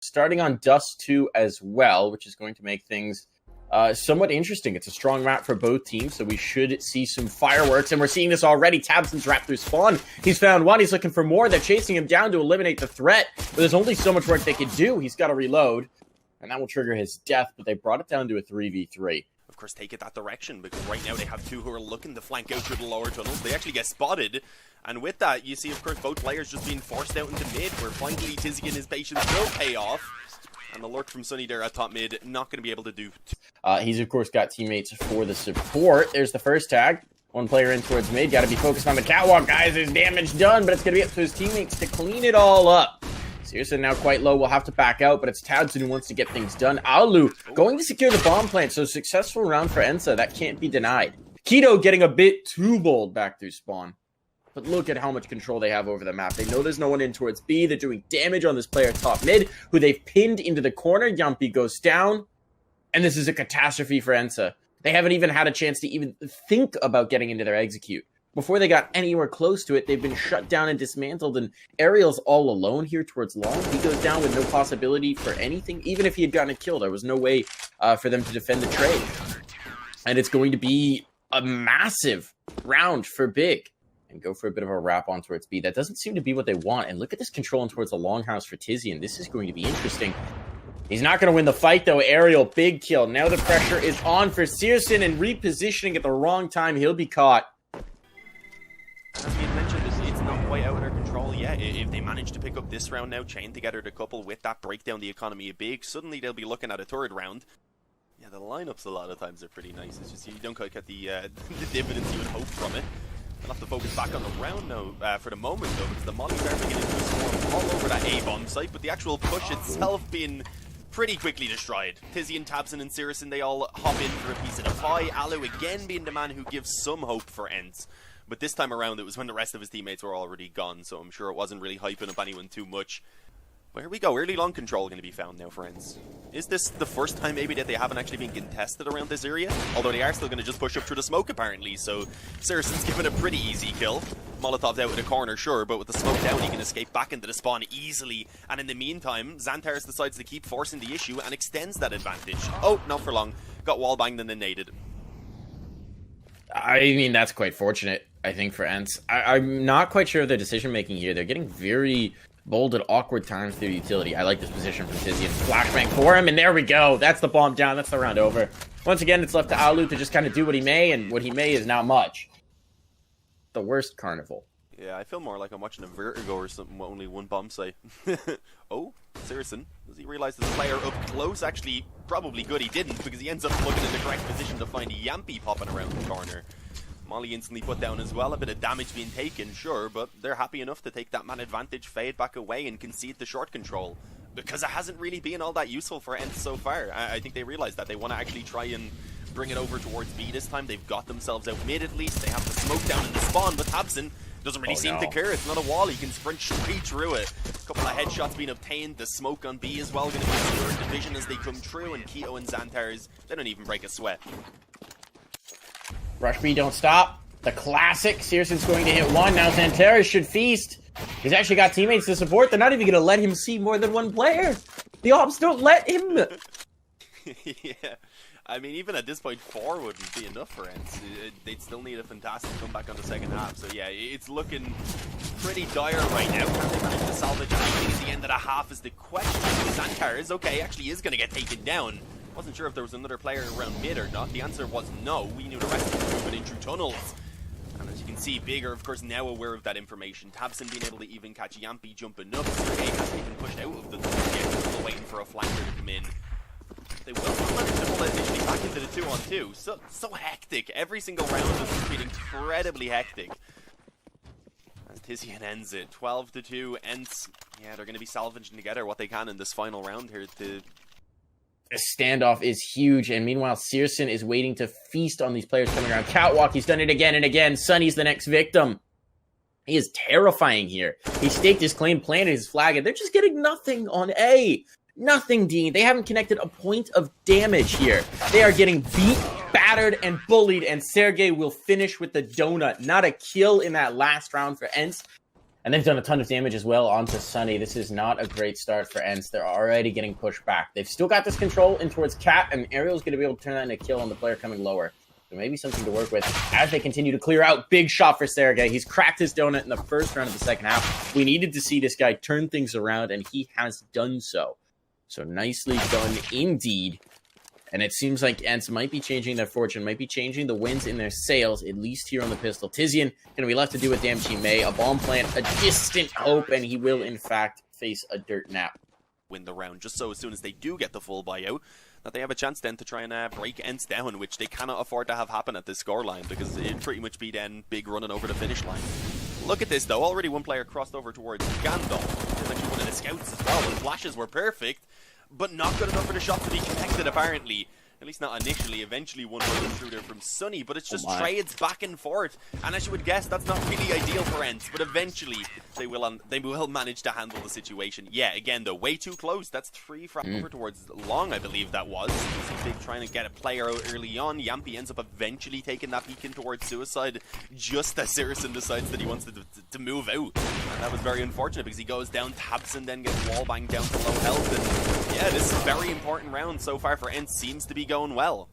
starting on Dust 2 as well, which is going to make things somewhat interesting. It's a strong map for both teams, so we should see some fireworks, and we're seeing this already. Tabson's wrapped through spawn. He's found one. He's looking for more. They're chasing him down to eliminate the threat, but there's only so much work they can do. He's got to reload, and that will trigger his death, but they brought it down to a 3v3. Of course, take it that direction, because right now they have two who are looking to flank out through the lower tunnels. They actually get spotted, and with that, you see, of course, both players just being forced out into mid, where finally Tizzy and his patience will pay off. And the lurk from Sunny there at top mid, not going to be able to do. He's, of course, got teammates for the support. There's the first tag. One player in towards mid. Got to be focused on the catwalk, guys. There's damage done, but it's going to be up to his teammates to clean it all up. Seriously, now quite low. We'll have to back out, but it's Tabson who wants to get things done. Alu going to secure the bomb plant, so successful round for ENCE. That can't be denied. Keto getting a bit too bold back through spawn. But look at how much control they have over the map. They know there's no one in towards B. They're doing damage on this player top mid, who they've pinned into the corner. Yumpy goes down. And this is a catastrophe for ENCE. They haven't even had a chance to even think about getting into their execute. Before they got anywhere close to it, they've been shut down and dismantled. And Ariel's all alone here towards long. He goes down with no possibility for anything. Even if he had gotten a kill, there was no way for them to defend the trade. And it's going to be a massive round for Big. And go for a bit of a wrap on towards B. That doesn't seem to be what they want. And look at this control in towards the longhouse for Tizzy. And this is going to be interesting. He's not going to win the fight, though. Ariel, big kill. Now the pressure is on for Searson, and repositioning at the wrong time. He'll be caught. As we had mentioned, it's not quite out of their control yet. If they manage to pick up this round now, chain together the couple with that breakdown the economy of Big, suddenly they'll be looking at a third round. Yeah, the lineups a lot of times are pretty nice. It's just you don't quite get the dividends you would hope from it. They'll have to focus back on the round now for the moment, though, because the Mollies are beginning to swarm all over that A-bomb site, but the actual push itself being pretty quickly destroyed. Tizzy and Tabson and Searson, they all hop in for a piece of the pie. Alu again being the man who gives some hope for ENCE. But this time around, it was when the rest of his teammates were already gone, so I'm sure it wasn't really hyping up anyone too much. But here we go, early long control going to be found now for ENCE. Is this the first time maybe that they haven't actually been contested around this area? Although they are still going to just push up through the smoke apparently, so Searson's given a pretty easy kill. Molotov's out in the corner, sure, but with the smoke down he can escape back into the spawn easily. And in the meantime, Xantares decides to keep forcing the issue and extends that advantage. Oh, not for long. Got wallbanged and then naded. I mean, that's quite fortunate, I think, for ENCE. I'm not quite sure of their decision-making here. They're getting very bold at awkward times through utility. I like this position from Tizzy and flashbang for him, and there we go. That's the bomb down. That's the round over. Once again, it's left to Alu to just kind of do what he may, and what he may is not much. The worst carnival. Yeah, I feel more like I'm watching a Vertigo or something with only one bomb site. Oh, Searson. Does he realize there's a player up close? Actually, probably good he didn't, because he ends up looking in the correct position to find Yampy popping around the corner. Molly instantly put down as well, a bit of damage being taken, sure, but they're happy enough to take that man advantage, fade back away, and concede the short control. Because it hasn't really been all that useful for ENCE so far. I think they realize that they want to actually try and bring it over towards B this time. They've got themselves out mid at least. They have the smoke down in the spawn, but Tabson doesn't really seem to care. It's not a wall. He can sprint straight through it. A couple of headshots being obtained. The smoke on B as well going to be secured. Division as they come through, and Keto and Xantares, they don't even break a sweat. Rush B, don't stop. The classic. Searson's going to hit one. Now Xantares should feast. He's actually got teammates to support. They're not even going to let him see more than one player. The ops don't let him. Yeah. I mean, even at this point, 4 wouldn't be enough for ENCE. They'd still need a fantastic comeback on the second half. So yeah, it's looking pretty dire right now. Can they manage to salvage anything at the end of the half is the question. Xantares, okay, actually is going to get taken down. Wasn't sure if there was another player around mid or not. The answer was no. We knew the rest of them were moving in through tunnels. And as you can see, Bigger, of course, now aware of that information. Tabson being able to even catch Yampy jumping up. Sergey hasn't even pushed out of the tunnel yet. They're still waiting for a flanker to come in. They will not let him pull initially back into the 2-on-2. So hectic. Every single round is been incredibly hectic. As Tizzy and ENCE, 12-2. ENCE, yeah, they're going to be salvaging together what they can in this final round here to... The standoff is huge, and meanwhile, Searson is waiting to feast on these players coming around. Catwalk, he's done it again and again. Sunny's the next victim. He is terrifying here. He staked his claim, planted his flag, and they're just getting nothing on A. Nothing, Dean. They haven't connected a point of damage here. They are getting beat, battered, and bullied, and Sergey will finish with the donut. Not a kill in that last round for ENCE. And they've done a ton of damage as well onto Sunny. This is not a great start for ENCE. They're already getting pushed back. They've still got this control in towards Cat, and Ariel's going to be able to turn that into a kill on the player coming lower. So maybe something to work with as they continue to clear out. Big shot for Sergey. He's cracked his donut in the first round of the second half. We needed to see this guy turn things around, and he has done so. So nicely done indeed. And it seems like ENCE might be changing their fortune, might be changing the winds in their sails, at least here on the pistol. Tizian going to be left to do what damage he may. A bomb plant, a distant hope, and he will, in fact, face a dirt nap. Win the round, just so as soon as they do get the full buyout, that they have a chance then to try and break ENCE down, which they cannot afford to have happen at this scoreline, because it'd pretty much be then big running over the finish line. Look at this, though. Already one player crossed over towards Gandalf. There's actually one of the scouts as well. The flashes were perfect, but not good enough for the shot to be connected, apparently. At least not initially. Eventually one was through there from Sunny, but it's just trades back and forth. And as you would guess, that's not really ideal for ENCE, but eventually they will manage to handle the situation. Yeah, again, though, way too close. That's 3 frags over towards Long, I believe that was. Big trying to get a player out early on. Yampy ends up eventually taking that beacon towards Suicide, just as Sirison decides that he wants to move out. And that was very unfortunate, because he goes down, Tabson then gets wallbanged down to low health. And yeah, this is a very important round so far for ENCE. Seems to be going well.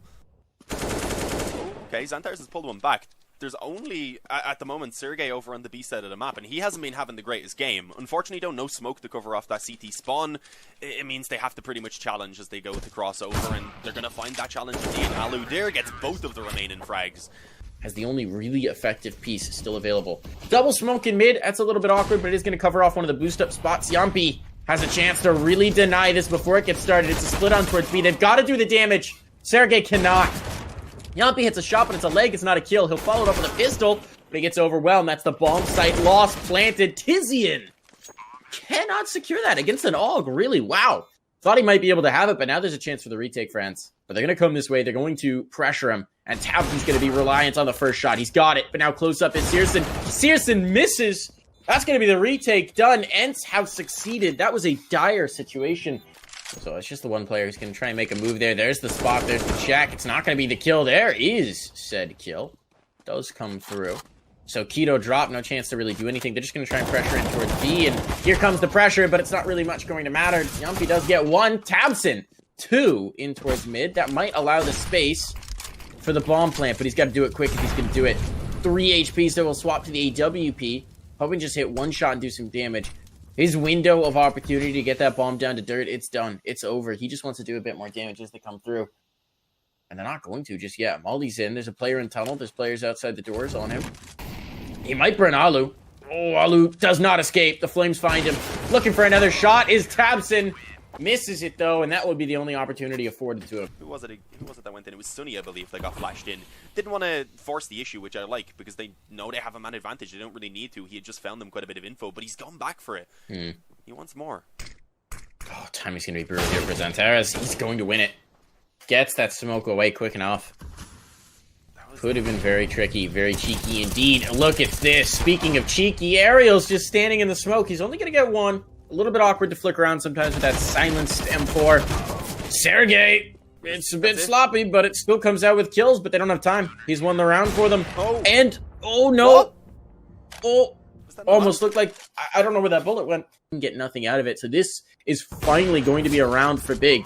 Okay, Xanthars has pulled one back. There's only, at the moment, Sergey over on the B side of the map, and he hasn't been having the greatest game. Unfortunately, don't no smoke to cover off that CT spawn. It means they have to pretty much challenge as they go with the crossover, and they're going to find that challenge indeed. Alu there gets both of the remaining frags. Has the only really effective piece still available. Double smoke in mid, that's a little bit awkward, but it is going to cover off one of the boost-up spots. Yampy has a chance to really deny this before it gets started. It's a split on towards B. They've got to do the damage. Sergey cannot. Yampy hits a shot, but it's a leg. It's not a kill. He'll follow it up with a pistol, but he gets overwhelmed. That's the bomb site lost, planted. Tizian cannot secure that against an AUG. Really, wow. Thought he might be able to have it, but now there's a chance for the retake for ENCE. But they're going to come this way. They're going to pressure him, and Tabson's going to be reliant on the first shot. He's got it, but now close up is Searson. Searson misses. That's going to be the retake done. ENCE have succeeded. That was a dire situation. So it's just the one player who's going to try and make a move there. There's the spot. There's the check. It's not going to be the kill. There is said kill. Does come through. So Keto drop. No chance to really do anything. They're just going to try and pressure in towards B. And here comes the pressure, but it's not really much going to matter. Yampy does get 1. Tabson 2 in towards mid. That might allow the space for the bomb plant, but he's got to do it quick if he's going to do it. 3 HP, so we'll swap to the AWP. Hoping just hit 1 shot and do some damage. His window of opportunity to get that bomb down to dirt, it's done. It's over. He just wants to do a bit more damage as they come through. And they're not going to just yet. Molly's in. There's a player in tunnel. There's players outside the doors on him. He might burn Alu. Oh, Alu does not escape. The flames find him. Looking for another shot is Tabson. Misses it, though, and that would be the only opportunity afforded to him. Who was it that went in? It was Sunny, I believe, that got flashed in. Didn't want to force the issue, which I like, because they know they have a man advantage. They don't really need to. He had just found them quite a bit of info, but he's gone back for it. He wants more. Oh, timing's going to be brutal here for Xanthars. He's going to win it. Gets that smoke away quick enough. Could have been very tricky, very cheeky indeed. Look at this. Speaking of cheeky, Ariel's just standing in the smoke. He's only going to get 1. A little bit awkward to flick around sometimes with that silenced M4. Sergey, it's a bit sloppy, but it still comes out with kills, but they don't have time. He's won the round for them. Oh. And, oh no. What? Oh, almost looked like, I don't know where that bullet went. Didn't get nothing out of it. So this is finally going to be a round for Big.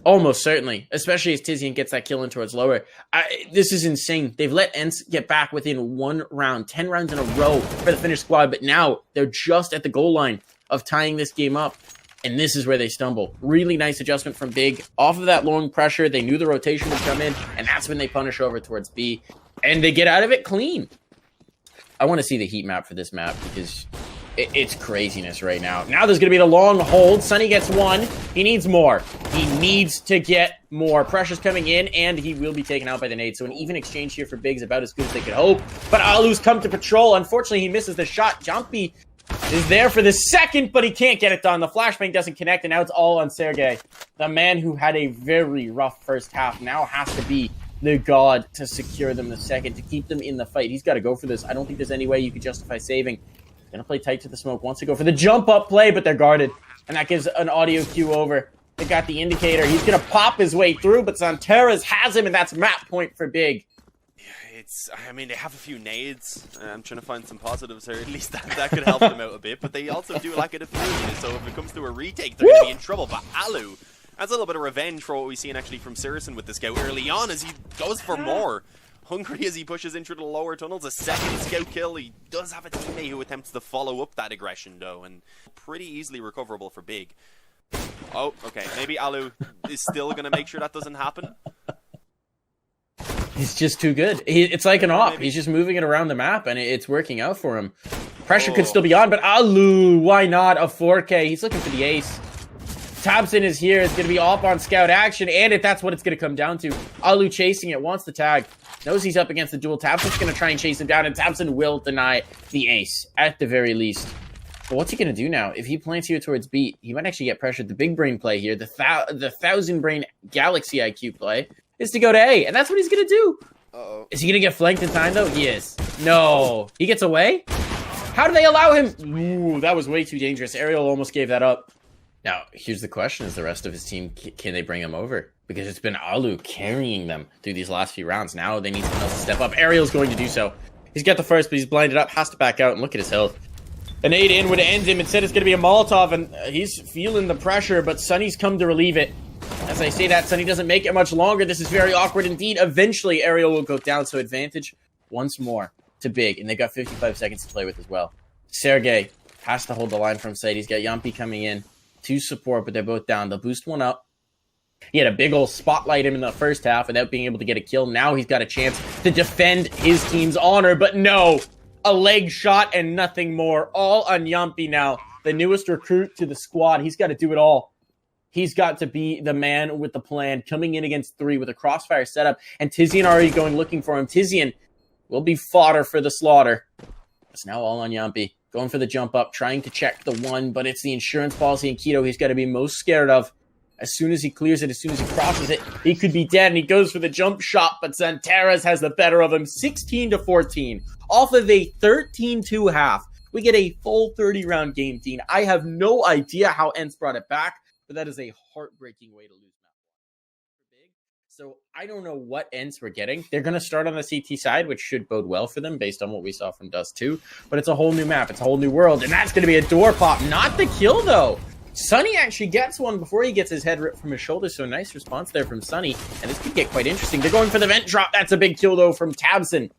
Almost certainly, especially as Tizian gets that kill in towards lower. This is insane. They've let ENCE get back within 1 round, 10 rounds in a row for the Finnish squad, but now they're just at the goal line of tying this game up, and this is where they stumble. Really nice adjustment from Big. Off of that long pressure, they knew the rotation would come in, and that's when they punish over towards B, and they get out of it clean. I want to see the heat map for this map, because it's craziness right now. Now there's going to be the long hold. Sunny gets 1. He needs more. He needs to get more. Pressure's coming in, and he will be taken out by the nade. So an even exchange here for Big is about as good as they could hope. But Alu's come to patrol. Unfortunately, he misses the shot. Jumpy is there for the second, but he can't get it done. The flashbang doesn't connect, and now it's all on Sergey. The man who had a very rough first half now has to be the god to secure them the second, to keep them in the fight. He's got to go for this. I don't think there's any way you could justify saving. Gonna play tight to the smoke. Wants to go for the jump up play, but they're guarded. And that gives an audio cue over. They got the indicator. He's gonna pop his way through, but Xanthars has him, and that's map point for Big. I mean, they have a few nades. I'm trying to find some positives here. At least that could help them out a bit. But they also do lack a defuse, so if it comes to a retake, they're going to be in trouble. But Alu, that's a little bit of revenge for what we've seen actually from Sirison with the scout early on as he goes for more. Hungry as he pushes into the lower tunnels. A second scout kill. He does have a teammate who attempts to follow up that aggression, though, and pretty easily recoverable for Big. Oh, okay. Maybe Alu is still going to make sure that doesn't happen. He's just too good. It's like an op. He's just moving it around the map, and it's working out for him. Pressure could still be on, but Alu, why not? A 4K. He's looking for the ace. Thompson is here. It's going to be op on scout action, and if that's what it's going to come down to. Alu chasing it, wants the tag. Knows he's up against the duel. Thompson's going to try and chase him down, and Thompson will deny the ace, at the very least. But what's he going to do now? If he plants here towards B, he might actually get pressured. The big brain play here, the 1,000 brain Galaxy IQ play, is to go to A, and that's what he's going to do. Uh-oh. Is he going to get flanked in time, though? He is. No. He gets away? How do they allow him? Ooh, that was way too dangerous. Ariel almost gave that up. Now, here's the question. Is the rest of his team, can they bring him over? Because it's been Alu carrying them through these last few rounds. Now they need someone else to step up. Ariel's going to do so. He's got the first, but he's blinded up, has to back out, and look at his health. An 8 in would end him. Instead, it's going to be a Molotov, and he's feeling the pressure, but Sunny's come to relieve it. As I say that, Sunny doesn't make it much longer. This is very awkward indeed. Eventually, Ariel will go down, so advantage once more to Big, and they've got 55 seconds to play with as well. Sergey has to hold the line from side. He's got Yampi coming in to support, but they're both down. They'll boost one up. He had a big old spotlight him in the first half without being able to get a kill. Now he's got a chance to defend his team's honor, but no. A leg shot and nothing more. All on Yampi now, the newest recruit to the squad. He's got to do it all. He's got to be the man with the plan, coming in against 3 with a crossfire setup, and Tizian already going looking for him. Tizian will be fodder for the slaughter. It's now all on Yampi. Going for the jump up, trying to check the 1, but it's the insurance policy in Keto he's got to be most scared of. As soon as he clears it, as soon as he crosses it, he could be dead, and he goes for the jump shot, but Zantares has the better of him, 16-14. Off of a 13-2 half, we get a full 30-round game, Dean. I have no idea how ENCE brought it back, but that is a heartbreaking way to lose map. So I don't know what ENCE we're getting. They're going to start on the CT side, which should bode well for them based on what we saw from Dust 2, but it's a whole new map. It's a whole new world, and that's going to be a door pop. Not the kill, though. Sunny actually gets one before he gets his head ripped from his shoulder, so nice response there from Sunny, and this could get quite interesting. They're going for the vent drop. That's a big kill, though, from Tabson.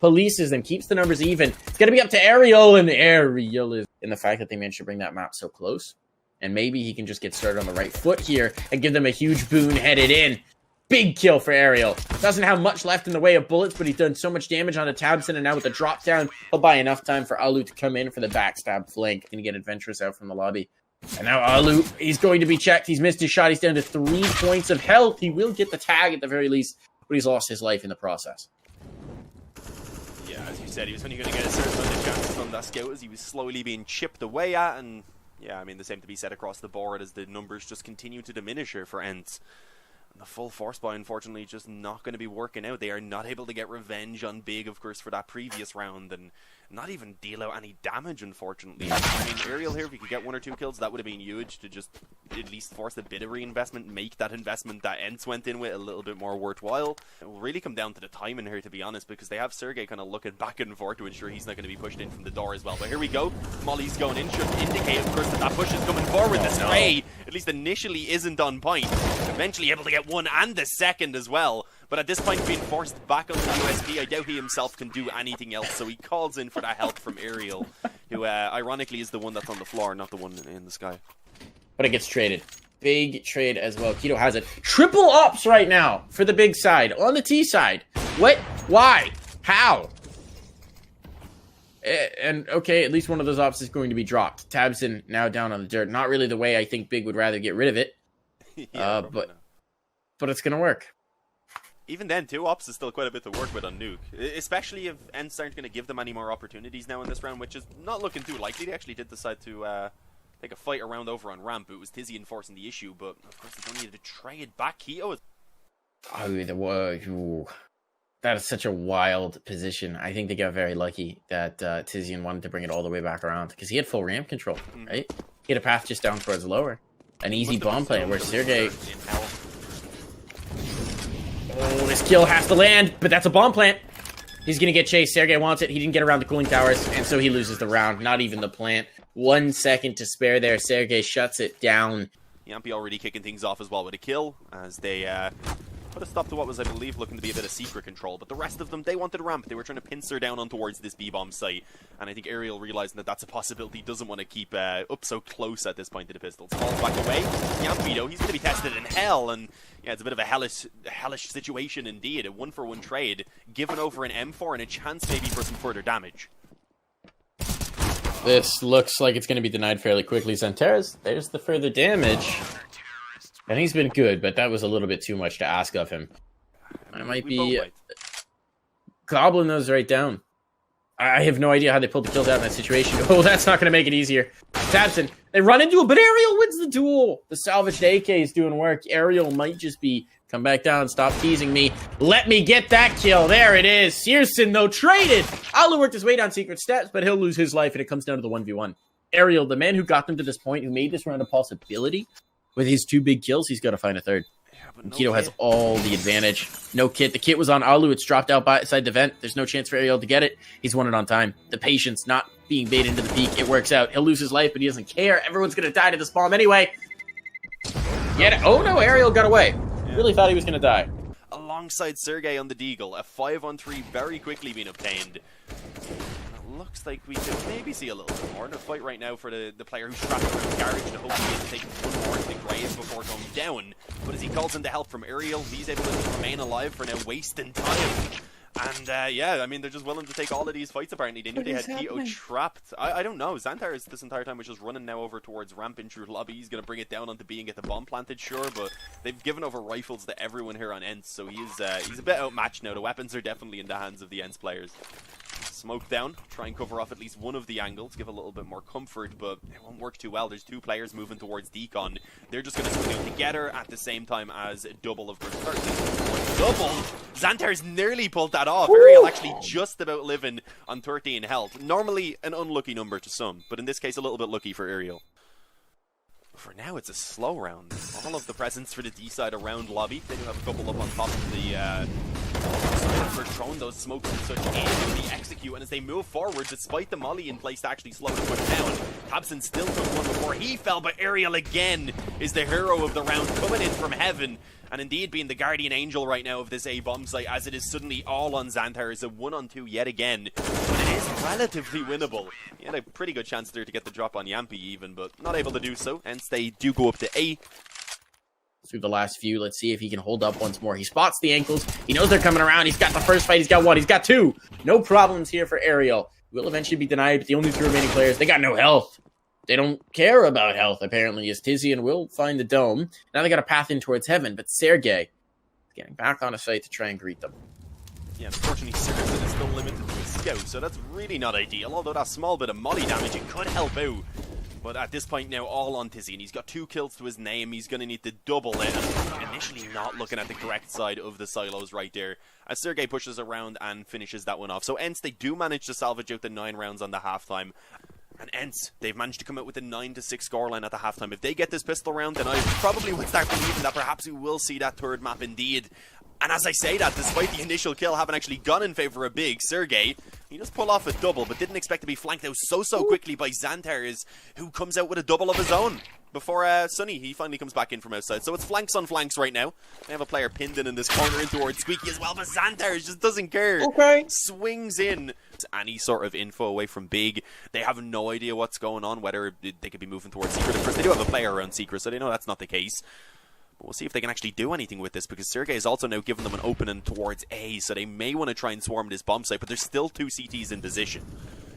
Polices them, keeps the numbers even. It's going to be up to Ariel, and Ariel is in the fact that they managed to bring that map so close. And maybe he can just get started on the right foot here and give them a huge boon headed in. Big kill for Ariel. Doesn't have much left in the way of bullets, but he's done so much damage on the Tabson, and now with the drop down, he'll buy enough time for Alu to come in for the backstab flank and get Adventurous out from the lobby. And now Alu, he's going to be checked. He's missed his shot. He's down to 3 points of health. He will get the tag at the very least, but he's lost his life in the process. Yeah, as you said, he was only going to get a certain amount of chances from that scout as he was slowly being chipped away at, and yeah, I mean, the same to be said across the board as the numbers just continue to diminish here for ENCE. And the full force buy, unfortunately, just not going to be working out. They are not able to get revenge on Big, of course, for that previous round, and not even deal out any damage, unfortunately. I mean, Ariel here, if he could get 1 or 2 kills, that would have been huge to just at least force a bit of reinvestment, make that investment that ENCE went in with a little bit more worthwhile. It will really come down to the timing here, to be honest, because they have Sergey kind of looking back and forth to ensure he's not going to be pushed in from the door as well. But here we go. Molly's going in, should indicate, of course, that that push is coming forward. The spray, at least initially, isn't on point. Eventually able to get 1 and the second as well. But at this point, being forced back on the USP, I doubt he himself can do anything else. So he calls in for that help from Ariel, who ironically is the one that's on the floor, not the one in the sky. But it gets traded. Big trade as well. Keto has it. Triple ups right now for the big side. On the T side. What? Why? How? And okay, at least one of those ops is going to be dropped. Tabson now down on the dirt. Not really the way I think Big would rather get rid of it. Yeah, but it's going to work. Even then, 2 ops is still quite a bit to work with on Nuke. Especially if ENCE aren't going to give them any more opportunities now in this round, which is not looking too likely. They actually did decide to take a fight around over on ramp. It was Tizzy enforcing the issue, but of course they don't need to try it back. Keto is... That is such a wild position. I think they got very lucky that Tizian wanted to bring it all the way back around, because he had full ramp control, right? He had a path just down towards lower. An easy bomb play where Sergey... Oh, this kill has to land, but that's a bomb plant. He's going to get chased. Sergey wants it. He didn't get around the cooling towers, and so he loses the round. Not even the plant. 1 second to spare there. Sergey shuts it down. ENCE already kicking things off as well with a kill, as they put a stop to what was, I believe, looking to be a bit of secret control. But the rest of them, they wanted a ramp. They were trying to pincer down on towards this B-bomb site. And I think Aerial, realizing that that's a possibility, doesn't want to keep up so close at this point to the pistols. Falls back away. ENCE, though, he's going to be tested in hell. And yeah, it's a bit of a hellish situation indeed. A 1-for-1 trade, given over an M4 and a chance maybe for some further damage. This looks like it's going to be denied fairly quickly. Xantares, there's the further damage. And he's been good, but that was a little bit too much to ask of him. I might be gobbling those right down. I have no idea how they pulled the kills out in that situation. Oh, that's not going to make it easier. Tabson, they run into it, but Aerial wins the duel. The salvaged AK is doing work. Aerial might just be, come back down, stop teasing me. Let me get that kill. There it is. Searson, though, traded. Alu worked his way down secret steps, but he'll lose his life, and it comes down to the 1v1. Aerial, the man who got them to this point, who made this round a possibility, with his 2 big kills, he's got to find a third. Yeah, Keto has all the advantage. No kit. The kit was on Alu. It's dropped out beside the vent. There's no chance for Aerial to get it. He's won it on time. The patience, not being baited into the peak. It works out. He'll lose his life, but he doesn't care. Everyone's going to die to this bomb anyway. Get it. Oh, no. Aerial got away. Yeah. Really thought he was going to die. Alongside Sergey on the Deagle, a 5-on-3 very quickly being obtained. Looks like we could maybe see a little bit more in a fight right now for the player who's trapped around the garage to hopefully take one more to the grave before going down. But as he calls in the help from Aerial, he's able to remain alive for now, wasting time. And yeah, I mean, they're just willing to take all of these fights apparently. They knew they had Keto trapped. I don't know. Xantares this entire time was just running now over towards ramp in through lobby. He's going to bring it down onto B and get the bomb planted, sure, but they've given over rifles to everyone here on ENCE, so he's a bit outmatched now. The weapons are definitely in the hands of the ENCE players. Smoke down, try and cover off at least one of the angles, give a little bit more comfort, but it won't work too well. There's 2 players moving towards Decon. They're just going to swing out together at the same time as double of course. Double! Xantares nearly pulled that off. Aerial actually just about living on 13 health. Normally an unlucky number to some, but in this case a little bit lucky for Aerial. For now, it's a slow round. All of the presents for the D side around lobby. They do have a couple up on top of the for throwing those smokes and such in to execute, and as they move forward, despite the molly in place to actually slow the push down, Tabson still took one before he fell, but Aerial again is the hero of the round, coming in from heaven, and indeed being the guardian angel right now of this A-bomb site, as it is suddenly all on Xantares, a 1-on-2 yet again, but it is relatively winnable. He had a pretty good chance there to get the drop on Yampi even, but not able to do so, hence they do go up to A. Through the last few, let's see if he can hold up once more. He spots the ankles. He knows they're coming around. He's got the first fight. He's got 1. He's got 2. No problems here for Aerial. Will eventually be denied, but the only 2 remaining players, they got no health. They don't care about health, apparently, as Tizian will find the dome. Now they got a path in towards heaven, but Sergey is getting back on a site to try and greet them. Yeah, unfortunately, Sergey is still limited to a scout, so that's really not ideal, although that small bit of molly damage, it could help out. But at this point now, all on Tizian. He's got 2 kills to his name. He's going to need to double it. Initially not looking at the correct side of the silos right there, as Sergey pushes around and finishes that one off. So ENCE, they do manage to salvage out the 9 rounds on the halftime. And ENCE, they've managed to come out with a 9-6 scoreline at the halftime. If they get this pistol round, then I probably would start believing that perhaps we will see that 3rd map indeed. And as I say that, despite the initial kill having actually gone in favor of Big, Sergey, he just pulled off a double, but didn't expect to be flanked out so quickly by Xantares, who comes out with a double of his own. Before Sunny, he finally comes back in from outside. So it's flanks on flanks right now. They have a player pinned in this corner in towards Squeaky as well, but Xantares just doesn't care. Okay. Swings in. Any sort of info away from Big. They have no idea what's going on, whether they could be moving towards Secret. Of course, they do have a player around Secret, so they know that's not the case. But we'll see if they can actually do anything with this, because Sergey has also now given them an opening towards A, so they may want to try and swarm this bomb site, but there's still 2 CTs in position,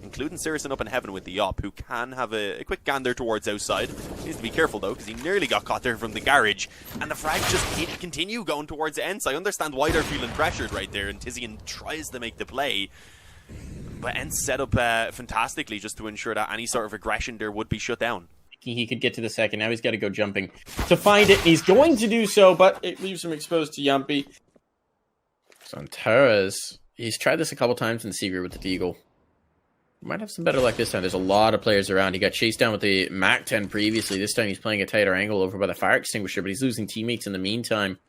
including Searson up in heaven with the op, who can have a quick gander towards outside. He needs to be careful though, because he nearly got caught there from the garage, and the frags just continue going towards ENCE. I understand why they're feeling pressured right there, and Tizian tries to make the play, but ENCE set up fantastically just to ensure that any sort of aggression there would be shut down. He could get to the second. Now he's got to go jumping to find it. He's going to do so, but it leaves him exposed to Yumpy. Xantares, he's tried this a couple times in secret with the Deagle. Might have some better luck this time. There's a lot of players around. He got chased down with the MAC-10 previously. This time he's playing a tighter angle over by the fire extinguisher, but he's losing teammates in the meantime.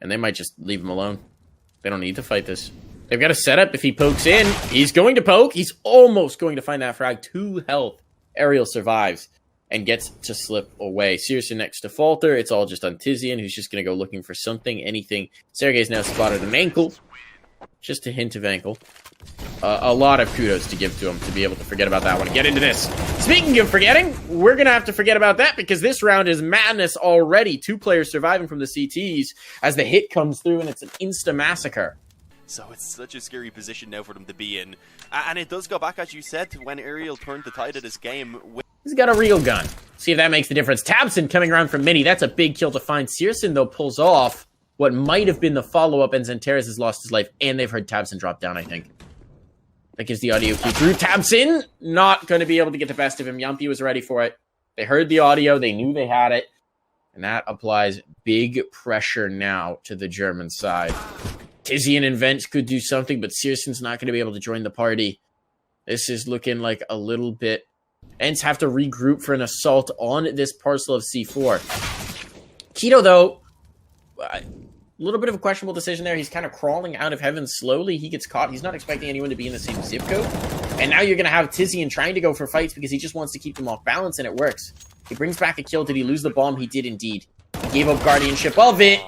And they might just leave him alone. They don't need to fight this. They've got a setup. If he pokes in, he's going to poke. He's almost going to find that frag. 2 health. Aerial survives and gets to slip away. Searson next to Falter. It's all just on Tizian, who's just going to go looking for something, anything. Sergey's now spotted an ankle. Just a hint of ankle. A lot of kudos to give to him to be able to forget about that one and get into this. Speaking of forgetting, we're going to have to forget about that because this round is madness already. 2 players surviving from the CTs as the hit comes through and it's an insta-massacre. So it's such a scary position now for them to be in. And it does go back, as you said, to when Ariel turned the tide of this game. He's got a real gun. See if that makes the difference. Tabson coming around from mini. That's a big kill to find. Searson, though, pulls off what might have been the follow-up, and Xantares has lost his life. And they've heard Tabson drop down, I think. That gives the audio key through. Tabson, not going to be able to get the best of him. Yumpy was ready for it. They heard the audio. They knew they had it. And that applies big pressure now to the German side. Tizian and ENCE could do something, but Searson's not going to be able to join the party. This is looking like a little bit... ENCE have to regroup for an assault on this parcel of C4. Keto, though, a little bit of a questionable decision there. He's kind of crawling out of heaven slowly. He gets caught. He's not expecting anyone to be in the same zip code. And now you're going to have Tizian trying to go for fights because he just wants to keep them off balance, and it works. He brings back a kill. Did he lose the bomb? He did indeed. He gave up guardianship of it.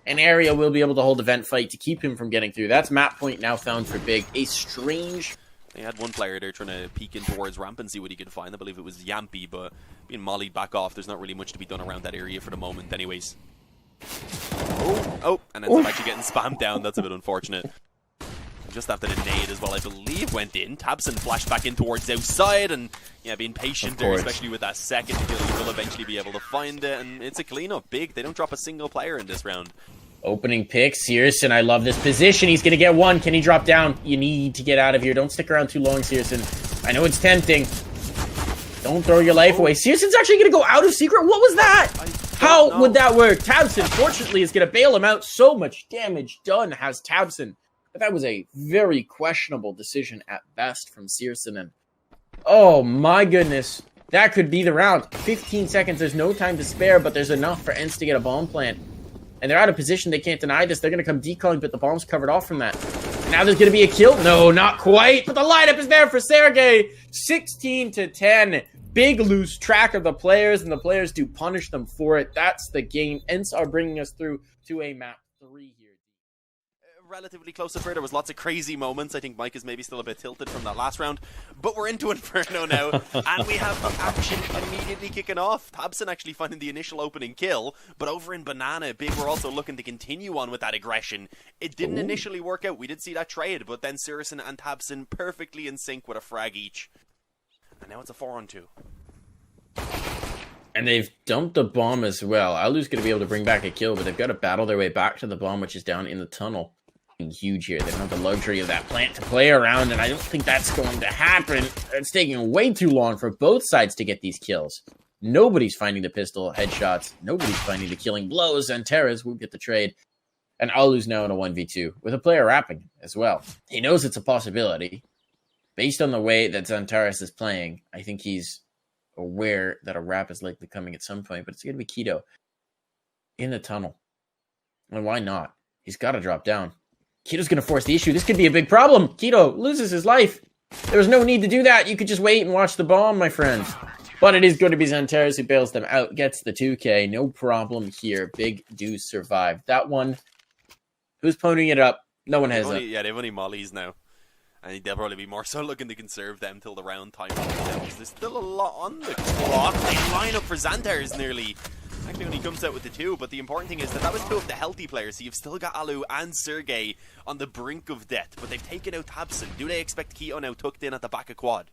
An area will be able to hold a vent fight to keep him from getting through. That's map point now found for Big. A strange... They had one player there trying to peek in towards ramp and see what he could find. I believe it was Yampy, but being mollied back off, there's not really much to be done around that area for the moment anyways. Oh, and ends up actually getting spammed down. That's a bit unfortunate. Just after the nade as well, I believe, went in. Tabson flashed back in towards outside, and yeah, being patient there, especially with that second kill, he will eventually be able to find it, and it's a cleanup. Big, they don't drop a single player in this round. Opening pick, Searson, I love this position. He's going to get one. Can he drop down? You need to get out of here. Don't stick around too long, Searson. I know it's tempting. Don't throw your life away. Searson's actually going to go out of secret? What was that? How would that work? Tabson, fortunately, is going to bail him out. So much damage done has Tabson. But that was a very questionable decision at best from Searson. And oh my goodness, that could be the round. 15 seconds, there's no time to spare, but there's enough for ENCE to get a bomb plant. And they're out of position, they can't deny this. They're going to come decoying, but the bomb's covered off from that. Now there's going to be a kill. No, not quite, but the lineup is there for Sergey. 16-10. Big lose track of the players, and the players do punish them for it. That's the game. ENCE are bringing us through to a map 3 here. Relatively close affair. There was lots of crazy moments. I think Mike is maybe still a bit tilted from that last round, but we're into Inferno now, and we have the action immediately kicking off. Tabson actually finding the initial opening kill, but over in Banana, Big were also looking to continue on with that aggression. It didn't initially work out. We did see that trade, but then Searson and Tabson perfectly in sync with a frag each. And now it's a 4-on-2. And they've dumped the bomb as well. Alu's going to be able to bring back a kill, but they've got to battle their way back to the bomb, which is down in the tunnel. Huge here. They don't have the luxury of that plant to play around, and I don't think that's going to happen. It's taking way too long for both sides to get these kills. Nobody's finding the pistol headshots. Nobody's finding the killing blows, and Teres will get the trade. And Alu's now in a 1v2 with a player rapping as well. He knows it's a possibility. Based on the way that Xantares is playing, I think he's aware that a rap is likely coming at some point, but it's going to be Keto in the tunnel. And why not? He's got to drop down. Keto's going to force the issue. This could be a big problem. Keto loses his life. There was no need to do that. You could just wait and watch the bomb, my friends. But it is going to be Xantares who bails them out, gets the 2K. No problem here. Big do survive. That one, who's ponying it up? No one has it. Yeah, they've only mollies now. And they'll probably be more so looking to conserve them till the round time. There's still a lot on the clock. They line up for Xantares nearly. Actually only comes out with the 2, but the important thing is that was 2 of the healthy players, so you've still got Alu and Sergey on the brink of death, but they've taken out Tabson. Do they expect Keto now tucked in at the back of quad?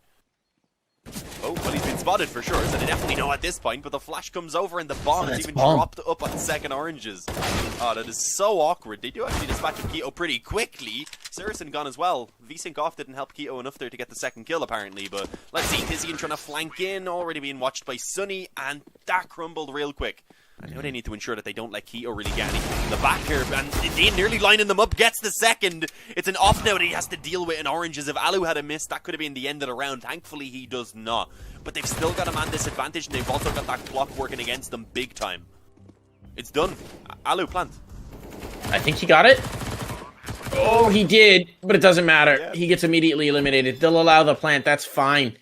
Oh, well, he's been spotted for sure, so they definitely know at this point, but the flash comes over and the bomb is even dropped up on second oranges. Oh, that is so awkward. They do actually dispatch of Keto pretty quickly. Searson gone as well. V-Sync off didn't help Keto enough there to get the second kill, apparently, but let's see. Tizian trying to flank in, already being watched by Sunny, and that crumbled real quick. I know they need to ensure that they don't let Keto really get anything from the back here, and they nearly lining them up, gets the second. It's an off now that he has to deal with in oranges. If Alu had a miss, that could have been the end of the round. Thankfully, he does not. But they've still got a man disadvantage, and they've also got that clock working against them big time. It's done. Alu, plant. I think he got it. Oh, he did, but it doesn't matter. Yeah. He gets immediately eliminated. They'll allow the plant. That's fine.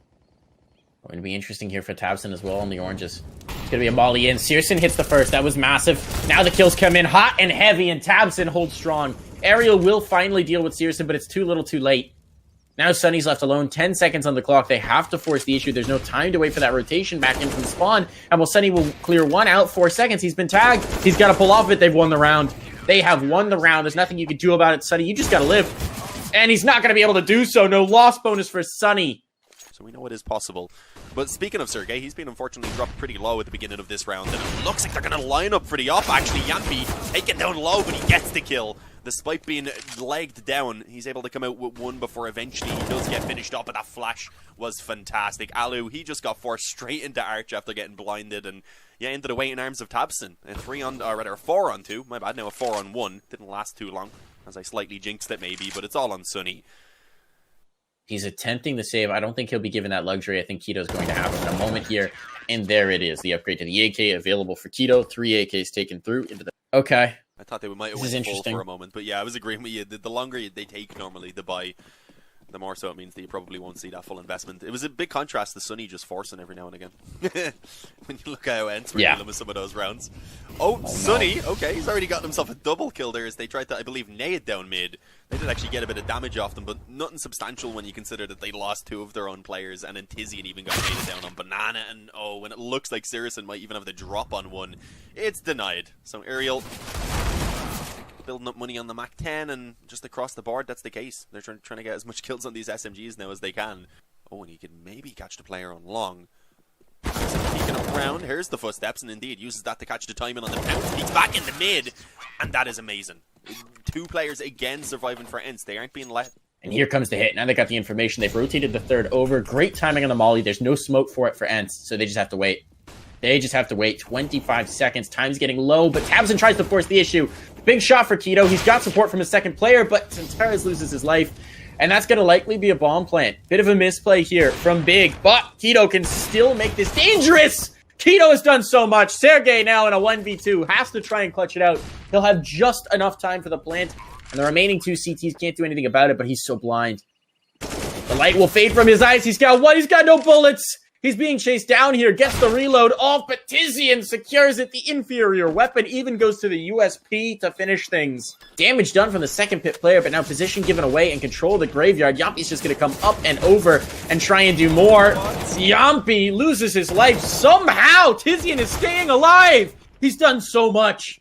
Going to be interesting here for tabseN as well on the oranges. It's going to be a molly in. CSGO hits the first. That was massive. Now the kills come in hot and heavy, and tabseN holds strong. Aerial will finally deal with CSGO, but it's too little too late. Now Sunny's left alone. 10 seconds on the clock. They have to force the issue. There's no time to wait for that rotation back in from spawn. And while Sunny will clear one out, 4 seconds. He's been tagged. He's got to pull off of it. They've won the round. They have won the round. There's nothing you can do about it, Sunny. You just got to live. And he's not going to be able to do so. No loss bonus for Sunny. So we know it is possible. But speaking of Sergey, he's been unfortunately dropped pretty low at the beginning of this round, and it looks like they're going to line up for the off. Actually, Yampi taken down low, but he gets the kill. Despite being legged down, he's able to come out with one before eventually he does get finished up, and that flash was fantastic. Alu, he just got forced straight into Arch after getting blinded, and yeah, into the waiting arms of tabseN. A 4 on 2, my bad, now a 4 on 1. Didn't last too long, as I slightly jinxed it maybe, but it's all on Sunny. He's attempting the save. I don't think he'll be given that luxury. I think Keto's going to have it in a moment here. And there it is. The upgrade to the AK available for Keto. 3 AKs taken through into the... Okay. I thought they might have went full for a moment. But yeah, I was agreeing with you. The longer they take normally to buy, the more so it means that you probably won't see that full investment. It was a big contrast to Sunny just forcing every now and again. When you look at how ENCE were dealing with some of those rounds. Oh, Sunny! No. Okay, he's already gotten himself a double kill there as they tried to, I believe, nade down mid. They did actually get a bit of damage off them, but nothing substantial when you consider that they lost 2 of their own players, and then Tizian even got naded down on Banana, and oh, when it looks like CSGO might even have the drop on one, it's denied. So Aerial building up money on the Mac 10, and just across the board, that's the case. They're trying to get as much kills on these SMGs now as they can. Oh, and he can maybe catch the player on long. Peeking around, here's the footsteps, and indeed uses that to catch the timing on the pounce. He's back in the mid, and that is amazing. 2 players again surviving for ENCE. They aren't being let. And here comes the hit. Now they got the information. They've rotated the third over. Great timing on the molly. There's no smoke for it for ENCE, so they just have to wait. They just have to wait 25 seconds. Time's getting low, but tabseN tries to force the issue. Big shot for Keto. He's got support from his second player, but Centauros loses his life. And that's going to likely be a bomb plant. Bit of a misplay here from Big, but Keto can still make this dangerous. Keto has done so much. Sergey now in a 1v2 has to try and clutch it out. He'll have just enough time for the plant, and the remaining 2 CTs can't do anything about it, but he's so blind. The light will fade from his eyes. He's got one. He's got no bullets. He's being chased down here, gets the reload off, but Tizian secures it. The inferior weapon even goes to the USP to finish things. Damage done from the second pit player, but now position given away and control of the graveyard. Yampi's just going to come up and over and try and do more. Yampi loses his life somehow. Tizian is staying alive. He's done so much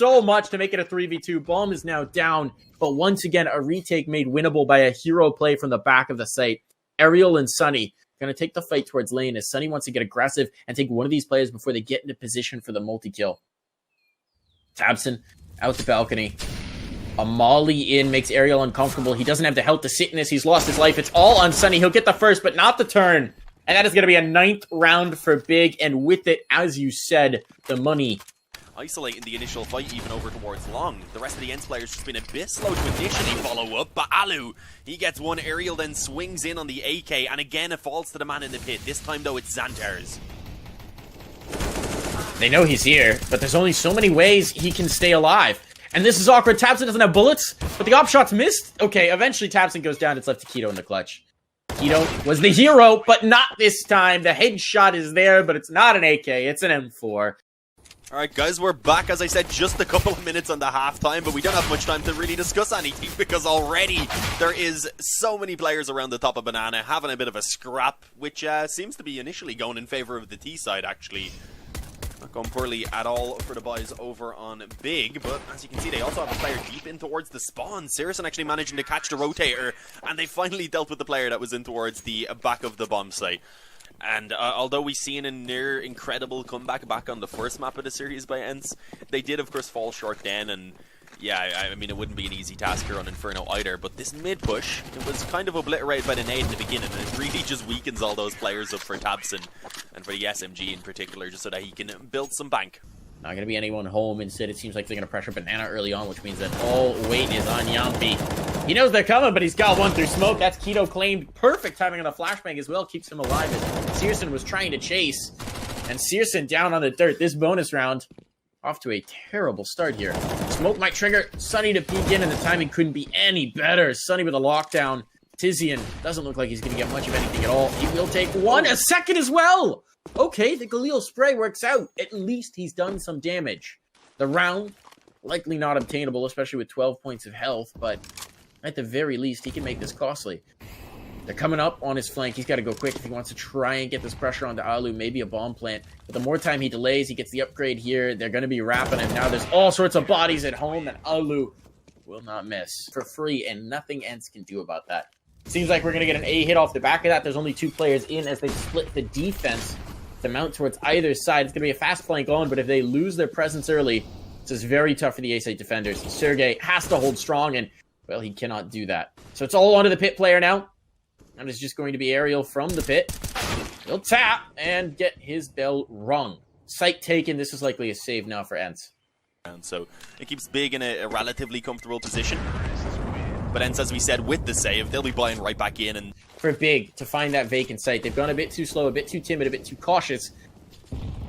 to make it a 3v2. Bomb is now down, but once again, a retake made winnable by a hero play from the back of the site. Aerial and Sunny going to take the fight towards lane as Sunny wants to get aggressive and take one of these players before they get into position for the multi-kill. tabseN out the balcony. A molly in makes Aerial uncomfortable. He doesn't have the health to sit in this. He's lost his life. It's all on Sunny. He'll get the first, but not the turn. And that is going to be a 9th round for Big. And with it, as you said, the money. Isolating the initial fight even over towards long. The rest of the ENCE players just been a bit slow to initially follow up, but Alu, he gets one. Aerial then swings in on the AK, and again it falls to the man in the pit. This time though it's Xanter's. They know he's here, but there's only so many ways he can stay alive. And this is awkward. tabseN doesn't have bullets, but the op shot's missed. Okay, eventually tabseN goes down. It's left to Keto in the clutch. Keto was the hero, but not this time. The headshot is there, but it's not an AK. It's an M4. Alright guys, we're back. As I said, just a couple of minutes on the halftime, but we don't have much time to really discuss anything because already there is so many players around the top of Banana having a bit of a scrap, which seems to be initially going in favor of the T side actually. Not going poorly at all for the boys over on Big, but as you can see, they also have a player deep in towards the spawn. CSGO actually managing to catch the rotator, and they finally dealt with the player that was in towards the back of the bomb site. And although we've seen a near incredible comeback back on the first map of the series by ENCE, they did of course fall short then, and yeah, I mean it wouldn't be an easy task here on Inferno either, but this mid push, it was kind of obliterated by the nade in the beginning, and it really just weakens all those players up for tabseN, and for the SMG in particular, just so that he can build some bank. Not going to be anyone home. Instead, it seems like they're going to pressure Banana early on, which means that all weight is on Yampi. He knows they're coming, but he's got one through smoke. That's Keto claimed. Perfect timing on the flashbang as well. Keeps him alive as CSGO was trying to chase. And CSGO down on the dirt. This bonus round, off to a terrible start here. Smoke might trigger Sunny to peek in, and the timing couldn't be any better. Sunny with a lockdown. Tizian doesn't look like he's going to get much of anything at all. He will take one, a second as well. Okay, the Galil spray works out. At least he's done some damage. The round, likely not obtainable, especially with 12 points of health, but at the very least, he can make this costly. They're coming up on his flank. He's got to go quick if he wants to try and get this pressure onto Alu, maybe a bomb plant. But the more time he delays, he gets the upgrade here. They're going to be wrapping him. Now there's all sorts of bodies at home, and Alu will not miss for free, and nothing ENCE can do about that. Seems like we're going to get an A hit off the back of that. There's only 2 players in as they split the defense to mount towards either side. It's going to be a fast flank on, but if they lose their presence early, this is very tough for the A-side defenders. Sergey has to hold strong, and, well, he cannot do that. So it's all onto the pit player now. And it's just going to be Aerial from the pit. He'll tap and get his bell rung. Sight taken. This is likely a save now for ENCE. So it keeps Big in a relatively comfortable position. But ENCE, as we said, with the save, they'll be buying right back in. And for Big to find that vacant site, they've gone a bit too slow, a bit too timid, a bit too cautious.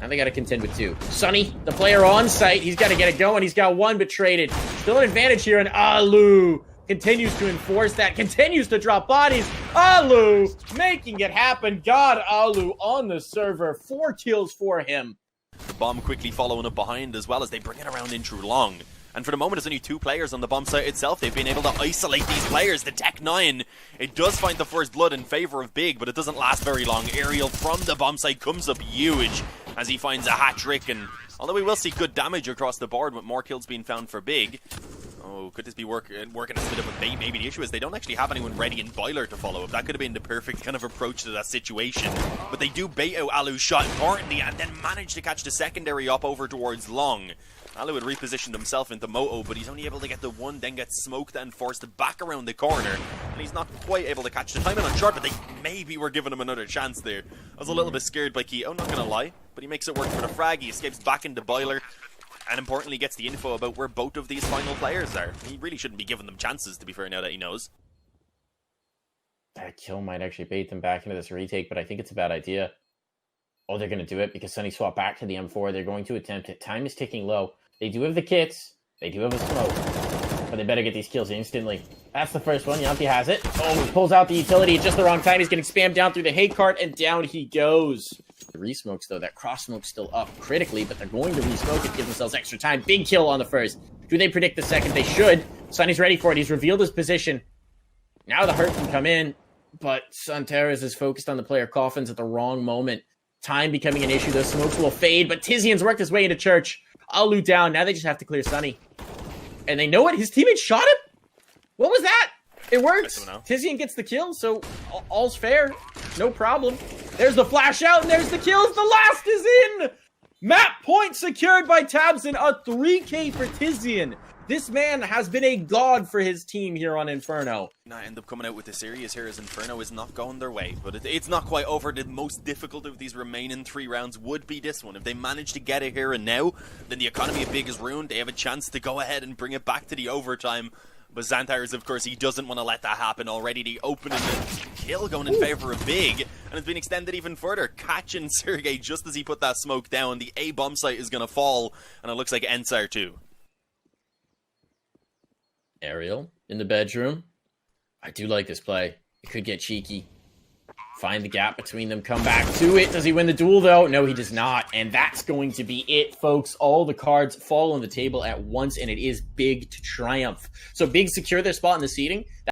Now they got to contend with 2. Sunny, the player on site, he's got to get it going. He's got 1 but traded. Still an advantage here, and Alu continues to enforce that, continues to drop bodies. Alu making it happen. God, Alu on the server. 4 kills for him. The bomb quickly following up behind as well as they bring it around in too long. And for the moment, there's only 2 players on the bomb site itself. They've been able to isolate these players. The Tech 9, it does find the first blood in favor of Big, but it doesn't last very long. Aerial from the bomb site comes up huge as he finds a hat-trick. And although we will see good damage across the board with more kills being found for Big, oh, could this be working as a bit of a bait? Maybe the issue is they don't actually have anyone ready in Boiler to follow up. That could have been the perfect kind of approach to that situation. But they do bait out Alu's shot importantly and then manage to catch the secondary up over towards Long. Alu had repositioned himself into Moto, but he's only able to get the 1, then gets smoked and forced back around the corner. And he's not quite able to catch the timing on short, but they maybe were giving him another chance there. I was a little bit scared by Keto, not gonna lie, but he makes it work for the frag. He escapes back into Boiler, and importantly gets the info about where both of these final players are. He really shouldn't be giving them chances, to be fair, now that he knows. That kill might actually bait them back into this retake, but I think it's a bad idea. Oh, they're going to do it because Sunny swapped back to the M4. They're going to attempt it. Time is ticking low. They do have the kits. They do have a smoke. But they better get these kills instantly. That's the first one. Yanti has it. Oh, he pulls out the utility at just the wrong time. He's getting spammed down through the hay cart, and down he goes. The re-smokes, though. That cross-smoke's still up critically, but they're going to re-smoke it, give themselves extra time. Big kill on the first. Do they predict the second? They should. Sunny's ready for it. He's revealed his position. Now the hurt can come in, but Santeras is focused on the player coffins at the wrong moment. Time becoming an issue. Those smokes will fade, but Tizian's worked his way into church. Alu down. Now they just have to clear Sunny. And they know what? His teammate shot him? What was that? It works. Tizian gets the kill, so all's fair. No problem. There's the flash out, and there's the kills. The last is in! Map point secured by Tabson. A 3K for Tizian. This man has been a god for his team here on Inferno. Now end up coming out with the series here as Inferno is not going their way, but it's not quite over. The most difficult of these remaining 3 rounds would be this one. If they manage to get it here and now, then the economy of Big is ruined. They have a chance to go ahead and bring it back to the overtime. But Xanthars, of course, he doesn't want to let that happen. Already the opening kill going in favor of Big, and it's been extended even further. Catching Sergey just as he put that smoke down. The A bomb site is going to fall, and it looks like ENCE are too. Aerial in the bedroom. I do like this play. It could get cheeky. Find the gap between them. Come back to it. Does he win the duel, though? No, he does not. And that's going to be it, folks. All the cards fall on the table at once, and it is Big to triumph. So Big secure their spot in the seeding.